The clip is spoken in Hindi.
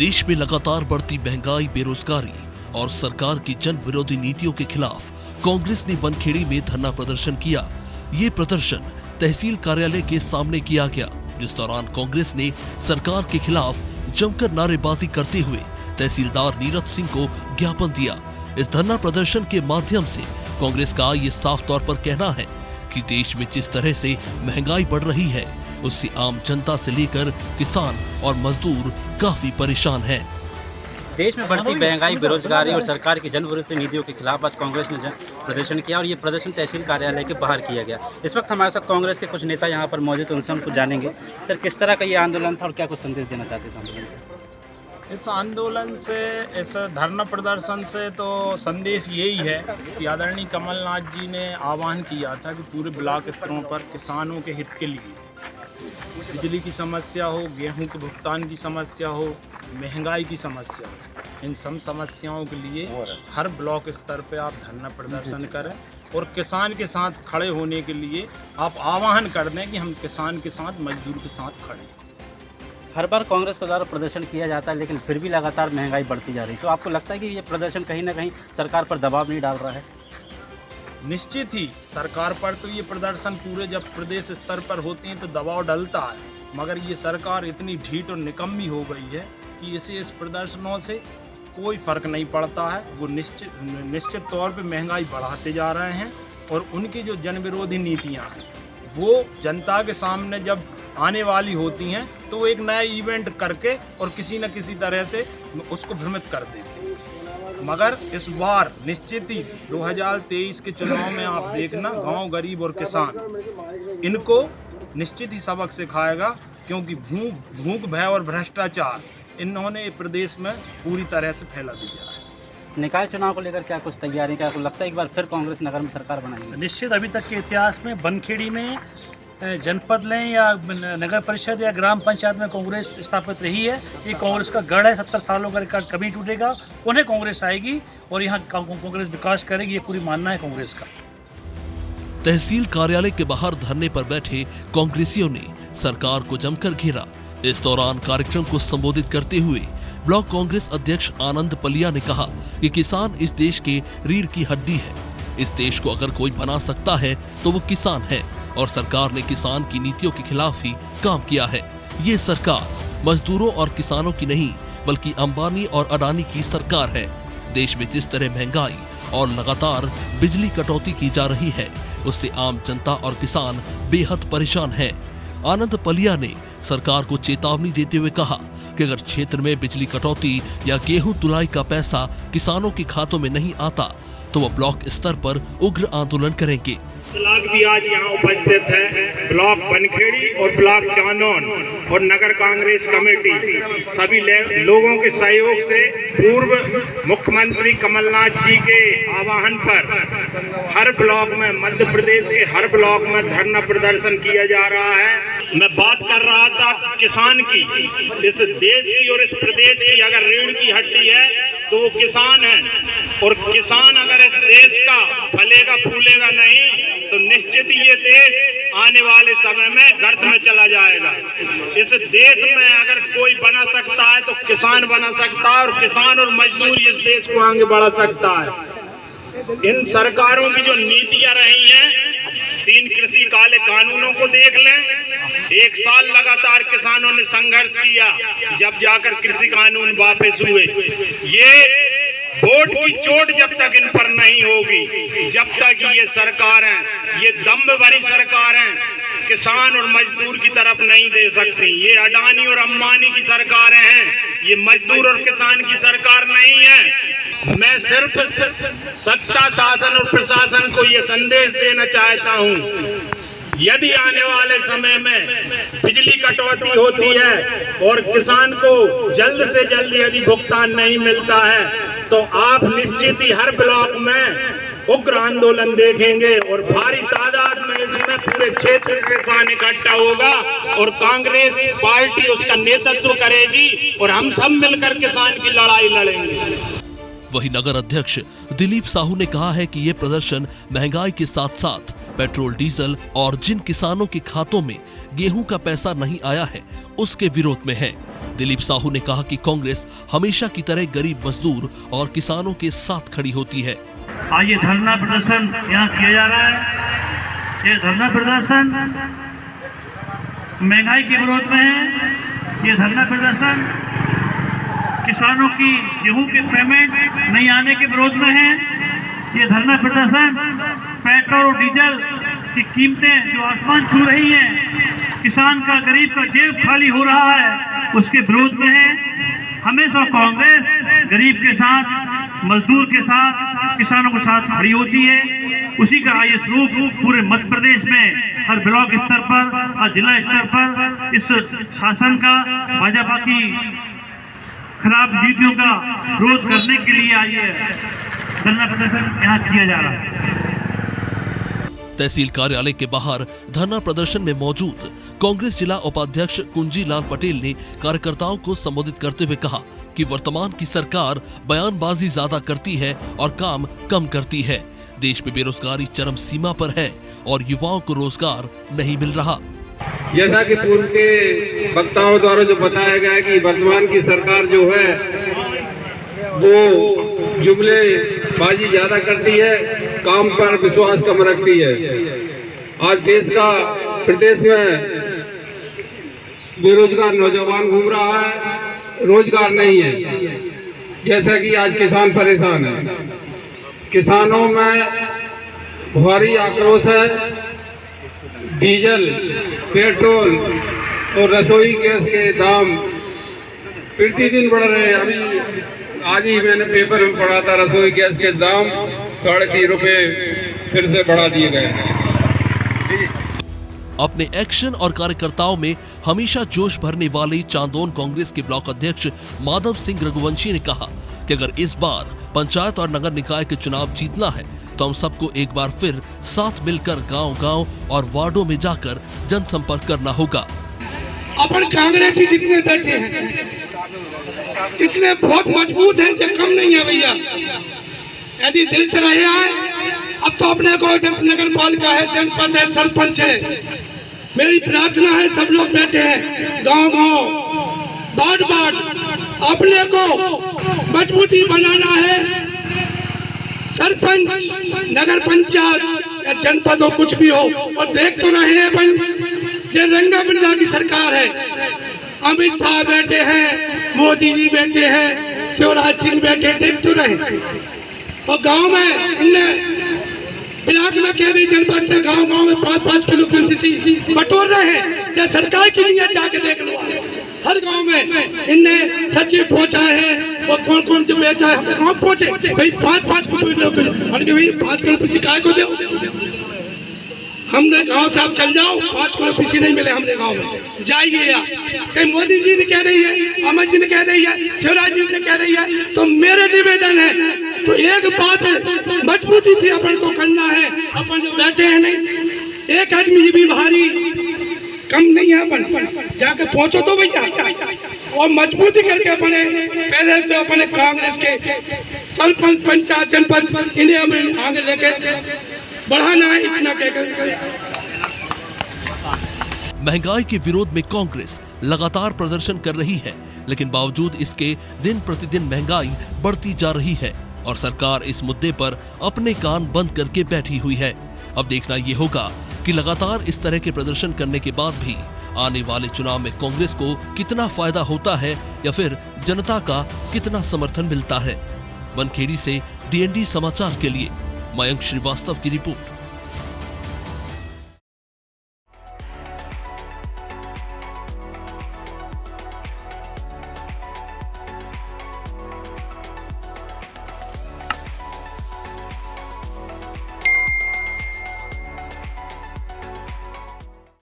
देश में लगातार बढ़ती महंगाई, बेरोजगारी और सरकार की जन विरोधी नीतियों के खिलाफ कांग्रेस ने बनखेड़ी में धरना प्रदर्शन किया। ये प्रदर्शन तहसील कार्यालय के सामने किया गया, जिस दौरान कांग्रेस ने सरकार के खिलाफ जमकर नारेबाजी करते हुए तहसीलदार नीरज सिंह को ज्ञापन दिया। इस धरना प्रदर्शन के माध्यम से कांग्रेस का ये साफ तौर पर कहना है कि देश में जिस तरह से महंगाई बढ़ रही है, उससे आम जनता से लेकर किसान और मजदूर काफी परेशान हैं। देश में बढ़ती महंगाई, बेरोजगारी और सरकार की जन विरोधी नीतियों के खिलाफ आज कांग्रेस ने प्रदर्शन किया और ये प्रदर्शन तहसील कार्यालय के बाहर किया गया। इस वक्त हमारे साथ कांग्रेस के कुछ नेता यहाँ पर मौजूद हैं, उनसे हम कुछ जानेंगे। सर, किस तरह का ये आंदोलन था और क्या कुछ संदेश देना चाहते थे आंदोलन से? इस आंदोलन से, इस धरना प्रदर्शन से तो संदेश यही है कि आदरणीय कमलनाथ जी ने आह्वान किया था कि पूरे ब्लॉक स्तरों पर किसानों के हित के लिए बिजली की समस्या हो, गेहूं के भुगतान की समस्या हो, महंगाई की समस्या हो, इन सब समस्याओं के लिए हर ब्लॉक स्तर पे आप धरना प्रदर्शन करें और किसान के साथ खड़े होने के लिए आप आह्वान कर दें कि हम किसान के साथ, मजदूर के साथ खड़े। हर बार कांग्रेस के द्वारा प्रदर्शन किया जाता है, लेकिन फिर भी लगातार महंगाई बढ़ती जा रही है। तो आपको लगता है कि ये प्रदर्शन कहीं ना कहीं सरकार पर दबाव नहीं डाल रहा है? निश्चित ही सरकार पर तो ये प्रदर्शन पूरे जब प्रदेश स्तर पर होते हैं तो दबाव डलता है, मगर ये सरकार इतनी ढीठ और निकम्मी हो गई है कि इस प्रदर्शनों से कोई फर्क नहीं पड़ता है। वो निश्चित तौर पे महंगाई बढ़ाते जा रहे हैं और उनकी जो जन विरोधी नीतियाँ हैं वो जनता के सामने जब आने वाली होती हैं तो एक नया इवेंट करके और किसी न किसी तरह से उसको भ्रमित कर देते हैं। मगर इस बार निश्चित ही 2023 के चुनाव में आप देखना, गांव, गरीब और किसान इनको निश्चित ही सबक सिखाएगा, क्योंकि भूख, भय और भ्रष्टाचार इन्होंने प्रदेश में पूरी तरह से फैला दिया है। निकाय चुनाव को लेकर क्या कुछ तैयारी, क्या आपको लगता है एक बार फिर कांग्रेस नगर में सरकार बनाएगी? निश्चित अभी तक के इतिहास में बनखेड़ी में जनपद लें या नगर परिषद या ग्राम पंचायत में कांग्रेस स्थापित रही है। ये कांग्रेस का गढ़ है, 70 सालों का रिकॉर्ड कभी टूटेगा। उन्हें कांग्रेस आएगी और यहाँ कांग्रेस विकास करेगी, ये पूरी मानना है कांग्रेस का। तहसील कार्यालय के बाहर धरने पर बैठे कांग्रेसियों ने सरकार को जमकर घेरा। इस दौरान कार्यक्रम को संबोधित करते हुए ब्लॉक कांग्रेस अध्यक्ष आनंद पलिया ने कहा कि किसान इस देश के रीढ़ की हड्डी है। इस देश को अगर कोई बना सकता है तो वो किसान है और सरकार ने किसान की नीतियों के खिलाफ ही काम किया है। ये सरकार मजदूरों और किसानों की नहीं, बल्कि अंबानी और अडानी की सरकार है। देश में जिस तरह महंगाई और लगातार बिजली कटौती की जा रही है, उससे आम जनता और किसान बेहद परेशान है। आनंद पलिया ने सरकार को चेतावनी देते हुए कहा कि अगर क्षेत्र में बिजली कटौती या गेहूं तुलाई का पैसा किसानों के खातों में नहीं आता तो वो ब्लॉक स्तर पर उग्र आंदोलन करेंगे। भी आज यहाँ उपस्थित है ब्लॉक बनखेड़ी और ब्लॉक चानौन और नगर कांग्रेस कमेटी सभी लोगों के सहयोग से पूर्व मुख्यमंत्री कमलनाथ जी के आह्वान पर हर ब्लॉक में, मध्य प्रदेश के हर ब्लॉक में धरना प्रदर्शन किया जा रहा है। मैं बात कर रहा था किसान की, इस देश की और इस प्रदेश की अगर रीढ़ की हड्डी है तो वो किसान है, और किसान अगर इस देश का फलेगा फूलेगा नहीं तो निश्चित ही ये देश आने वाले समय में गर्त में चला जाएगा। इस देश में अगर कोई बना सकता है तो किसान बना सकता है, और किसान और मजदूर इस देश को आगे बढ़ा सकता है। इन सरकारों की जो नीतियां रही हैं, 3 कृषि काले कानूनों को देख लें, 1 साल लगातार किसानों ने संघर्ष किया, जब जाकर कृषि कानून वापस हुए। ये वोट की चोट जब तक इन पर नहीं होगी, जब तक ये सरकार है, ये दम्भ भरी सरकार है, किसान और मजदूर की तरफ नहीं दे सकती। ये अडानी और अंबानी की सरकारें हैं, ये मजदूर और किसान की सरकार नहीं है। मैं सिर्फ सत्ता, शासन और प्रशासन को ये संदेश देना चाहता हूँ, यदि आने वाले समय में बिजली कटौती होती है और किसान को जल्द से जल्द यदि भुगतान नहीं मिलता है तो आप निश्चित ही हर ब्लॉक में उग्र आंदोलन देखेंगे और भारी तादाद में इसमें पूरे क्षेत्र के किसान इकट्ठा होगा और कांग्रेस पार्टी उसका नेतृत्व करेगी और हम सब मिलकर किसान की लड़ाई लड़ेंगे। वहीं नगर अध्यक्ष दिलीप साहू ने कहा है कि ये प्रदर्शन महंगाई के साथ साथ पेट्रोल, डीजल और जिन किसानों के खातों में गेहूं का पैसा नहीं आया है उसके विरोध में है। दिलीप साहू ने कहा कि कांग्रेस हमेशा की तरह गरीब मजदूर और किसानों के साथ खड़ी होती है। आज ये धरना प्रदर्शन यहाँ किया जा रहा है। ये धरना प्रदर्शन महंगाई के विरोध में है। ये धरना प्रदर्शन किसानों की गेहूं के पेमेंट नहीं आने के विरोध में है। ये धरना प्रदर्शन पेट्रोल और डीजल की कीमतें जो आसमान छू रही हैं, किसान का गरीब का जेब खाली हो रहा है, उसके विरोध में है। हमेशा कांग्रेस गरीब के साथ, मजदूर के साथ, किसानों के साथ खड़ी होती है। उसी का ये स्वरूप पूरे मध्य प्रदेश में हर ब्लॉक स्तर पर, हर जिला स्तर पर इस शासन का, भाजपा की खराब नीतियों का विरोध करने के लिए आज ये धरना प्रदर्शन यहाँ किया जा रहा है। तहसील कार्यालय के बाहर धरना प्रदर्शन में मौजूद कांग्रेस जिला उपाध्यक्ष कुंजीलाल पटेल ने कार्यकर्ताओं को संबोधित करते हुए कहा कि वर्तमान की सरकार बयानबाजी ज्यादा करती है और काम कम करती है। देश में बेरोजगारी चरम सीमा पर है और युवाओं को रोजगार नहीं मिल रहा। जैसा कि पूर्व के वक्ताओं द्वारा जो बताया गया है कि वर्तमान की सरकार जो है वो जुमले बाजी ज्यादा करती है, काम पर विश्वास कम रखती है। आज देश का प्रदेश में बेरोजगार नौजवान घूम रहा है, रोजगार नहीं है। जैसा कि आज किसान परेशान है, किसानों में भारी आक्रोश है। डीजल, पेट्रोल और रसोई गैस के दाम प्रतिदिन बढ़ रहे हैं। अभी आज ही मैंने पेपर में पढ़ा था, रसोई गैस के दाम 3.5 रुपए फिर से बढ़ा दिए गए हैं। अपने एक्शन और कार्यकर्ताओं में हमेशा जोश भरने वाले चांदोन कांग्रेस के ब्लॉक अध्यक्ष माधव सिंह रघुवंशी ने कहा कि अगर इस बार पंचायत और नगर निकाय के चुनाव जीतना है तो हम सबको एक बार फिर साथ मिलकर गांव-गांव और वार्डों में जाकर जनसंपर्क करना होगा। अपन कांग्रेसी जितने बैठे हैं इतने बहुत मजबूत हैं, कम नहीं है भैया। यदि दिल से रहे आए, अब तो अपने को जैसे नगर पालिका है, जनपद है, सरपंच है, मेरी प्रार्थना है सब लोग बैठे हैं गांव-गांव, वार्ड-वार्ड, अपने को मजबूती बनाना है। सरपंच, नगर पंचायत या जनपद हो, कुछ भी हो, और देख तो रहे हैं भाई ये रंगा बिरला की सरकार है। अमित शाह बैठे हैं, मोदी जी बैठे हैं, शिवराज सिंह बैठे, देख तो रहे। और गांव में इनने ब्लॉक में कह रही जनपद से गांव-गांव में 5-5 किलो किसी बटोर रहे हैं। या सरकार की नीयत जाके देख लो, हर गांव में इनने सचिव पहुंचा है और कौन-कौन जो बेचा है गांव पहुंचे भाई 5-5 किलो, भाई 5 किलो किसी काय को दो। हमने गांव से आप चल जाओ, 5 किलो किसी नहीं मिले हमने गांव में, जाइए। या कहीं मोदी जी ने कह रही है, अमित जी ने कह रही है, शिवराज जी ने कह रही है, तो मेरे निवेदन है तो एक बात मजबूती से अपन को करना है। अपन जो बैठे हैं नहीं, एक आदमी भी भारी कम नहीं है, अपन जाके पहुंचो तो भैया, और मजबूती करके अपने पहले तो अपने कांग्रेस के सरपंच, पंचायत, जनपद इन्हें हमें आगे लेके बढ़ाना है, इतना कहकर। महंगाई के विरोध में कांग्रेस लगातार प्रदर्शन कर रही है, लेकिन बावजूद इसके दिन प्रतिदिन महंगाई बढ़ती जा रही है और सरकार इस मुद्दे पर अपने कान बंद करके बैठी हुई है। अब देखना ये होगा कि लगातार इस तरह के प्रदर्शन करने के बाद भी आने वाले चुनाव में कांग्रेस को कितना फायदा होता है या फिर जनता का कितना समर्थन मिलता है। बनखेड़ी से DND समाचार के लिए मयंक श्रीवास्तव की रिपोर्ट।